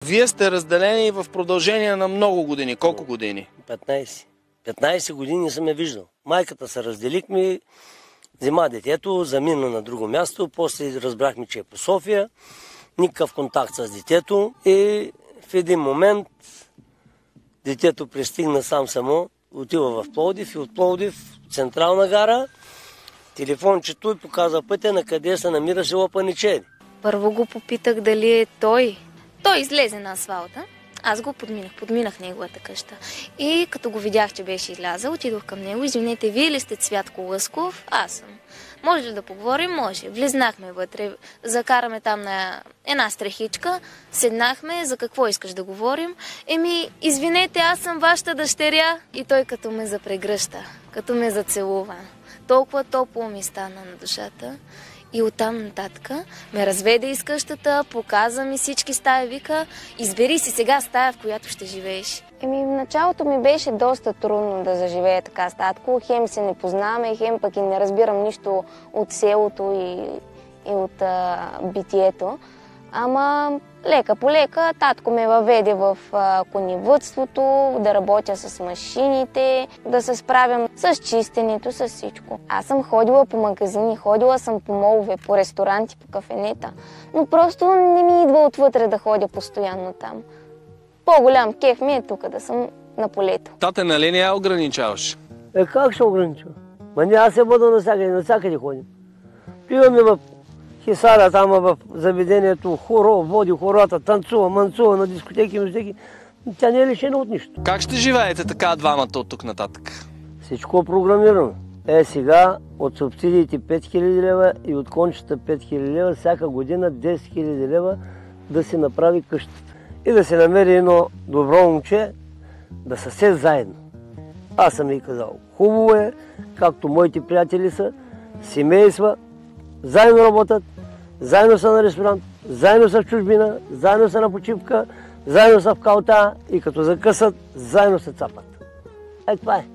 Вие сте разделени в продължение на много години. Колко години? 15. 15 години не съм я виждал. Майката се разделихме, взема детето, замина на друго място, после разбрахме, че е по София, никакъв контакт с детето и в един момент детето пристигна само, отива в Пловдив и от Пловдив Централна гара, телефончето и показва пътя на къде се намира село Паничери. Първо го попитах дали е той. Той излезе на асфалта. Аз го подминах неговата къща. И като го видях, че беше излязъл, отидох към него. Извинете, вие ли сте Цвятко Лъсков? Аз съм. Може ли да поговорим? Може. Влезнахме вътре, закараме там на една страхичка, седнахме, за какво искаш да говорим? Извинете, аз съм вашата дъщеря. И той като ме запрегръща, като ме зацелува. Толкова топло ми стана на душата. И оттам нататък ме разведе из къщата, показа ми всички стаи, вика, избери си сега стая, в която ще живееш. В началото ми беше доста трудно да заживея така с татко. Хем се не познаваме, хем пък и не разбирам нищо от селото и от битието. Ама лека по лека татко ме въведе в коневъдството, да работя с машините, да се справям с чистенето, с всичко. Аз съм ходила по магазини, ходила съм по молове, по ресторанти, по кафенета, но просто не ми идва отвътре да ходя постоянно там. По-голям кеф ми е тук да съм на полето. Тате, нали не я ограничаваш? Как ще ограничава? Аз се бъда навсякъде ходим. Пиваме в Хисара, там в заведението, хоро, води хората, танцува, манцува на дискотеки, музики. Тя не е лишена от нищо. Как ще живеете така двамата от тук нататък? Всичко е програмирано. Сега от субсидиите 5000 лева и от кончета 5000 лева, всяка година 10 000 лева да се направи къща. И да се намери едно добро момче, да са все заедно. Аз съм и казал, хубаво е, както моите приятели са, семейства, заедно работят, заедно са на ресторант, заедно са в чужбина, заедно са на почивка, заедно са в калта и като закъсат, заедно се цапат. Това е.